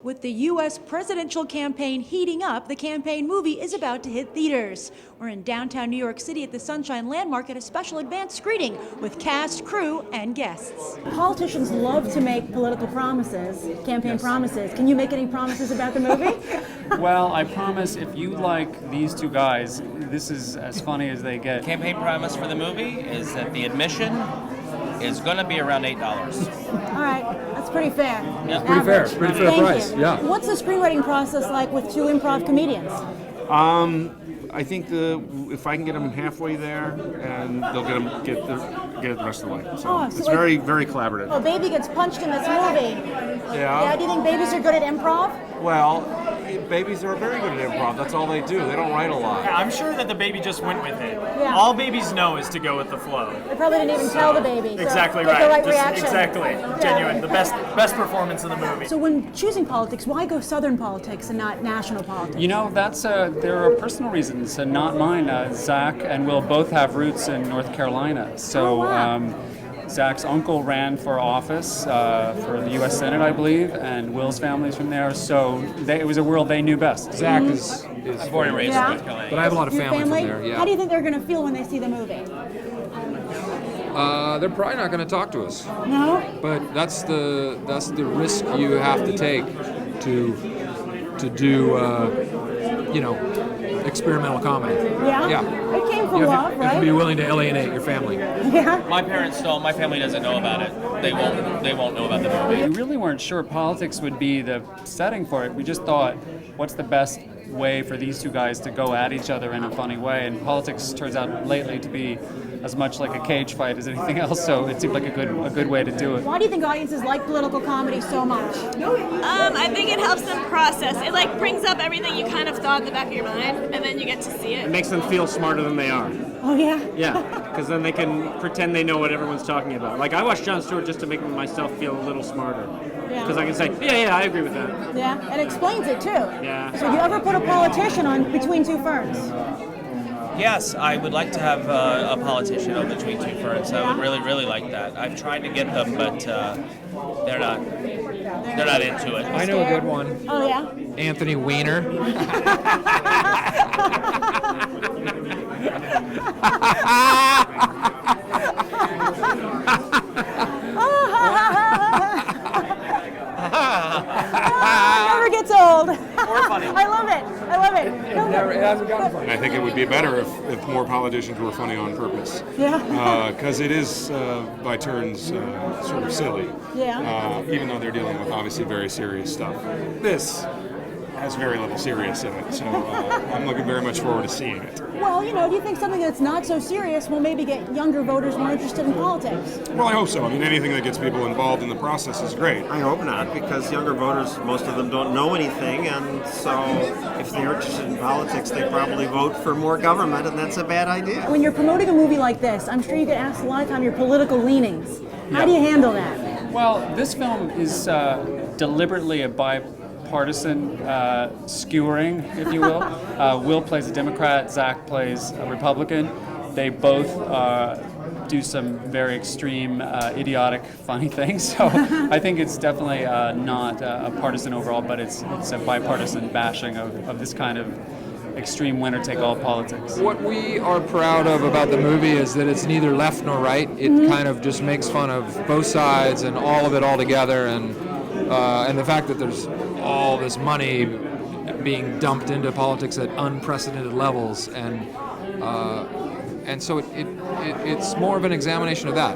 With the U.S. presidential campaign heating up, the campaign movie is about to hit theaters. We're in downtown New York City at the Sunshine Landmark at a special advanced screening with cast, crew, and guests. Politicians love to make political promises, campaign promises. Can you make any promises about the movie? Well, I promise if you like these two guys, this is as funny as they get. Campaign promise for the movie is that the admission is going to be around $8. All right, that's pretty fair. Yeah. Pretty fair Thank price, you. yeah. What's the screenwriting process like with two improv comedians? I think if I can get them halfway there, and they'll get it the rest of the way. So it's like- very, very collaborative. Oh, Baby gets punched in this movie. Yeah. Do you think babies are good at improv? Well, babies are very good at improv. That's all they do. They don't write a lot. Yeah, I'm sure that the baby just went with it. Yeah. All babies know is to go with the flow. They probably didn't even tell the baby. So Exactly get right. The right Just reaction. Exactly. Yeah. Genuine. The best performance in the movie. So when choosing politics, why go Southern politics and not national politics? You know, there are personal reasons, and not mine. Zach and Will both have roots in North Carolina. So Zach's uncle ran for office for the U.S. Senate, I believe, and Will's family's from there. So it was a world they knew best. Zach is I'm born and raised in North Carolina. but I have a lot of Your family from there. Yeah. How do you think they're going to feel when they see the movie? They're probably not going to talk to us, No? but that's the risk you have to take to do experimental comedy. Yeah? Yeah. It came from You love, have to be right? willing to alienate your family. Yeah. My family doesn't know about it. They won't know about the movie. We really weren't sure politics would be the setting for it. We just thought, what's the best way for these two guys to go at each other in a funny way? And politics turns out lately to be as much like a cage fight as anything else, so it seemed like a good way to do it. Why do you think audiences like political comedy so much? I think it helps them process. It brings up everything you kind of thought in the back of your mind, and then you get to see It it. makes them feel smarter than they are. Oh, yeah? Yeah, because then they can pretend they know what everyone's talking about. Like, I watch Jon Stewart just to make myself feel a little smarter. Yeah. Because I can say, yeah, I agree with that. Yeah, and explains it too. Yeah. So you ever put a politician on Between Two Ferns? Yes, I would like to have a politician on Between Two Ferns. I would really, really like that. I've tried to get them, but they're not into it. I know a good one. Oh, yeah? Anthony Weiner. Never gets old. Or funny. I love it. It hasn't gotten funny. I think it would be better if more politicians were funny on purpose. Yeah. Because it is, by turns, sort of silly. Yeah. Even though they're dealing with obviously very serious stuff. This has very little serious in it, so I'm looking very much forward to seeing it. Well, do you think something that's not so serious will maybe get younger voters more interested in politics? Well, I hope so. I mean, anything that gets people involved in the process is great. I hope not, because younger voters, most of them don't know anything, and so if they're interested in politics, they probably vote for more government, and that's a bad idea. When you're promoting a movie like this, I'm sure you get asked a lot of time your political leanings. How do you handle that? Well, this film is deliberately a bipartisan skewering, if you will. Will plays a Democrat, Zach plays a Republican. They both do some very extreme, idiotic, funny things. So I think it's definitely not a partisan overall, but it's a bipartisan bashing of this kind of extreme winner-take-all politics. What we are proud of about the movie is that it's neither left nor right. It kind of just makes fun of both sides and all of it all together, and the fact that there's all this money being dumped into politics at unprecedented levels, and so it's more of an examination of that.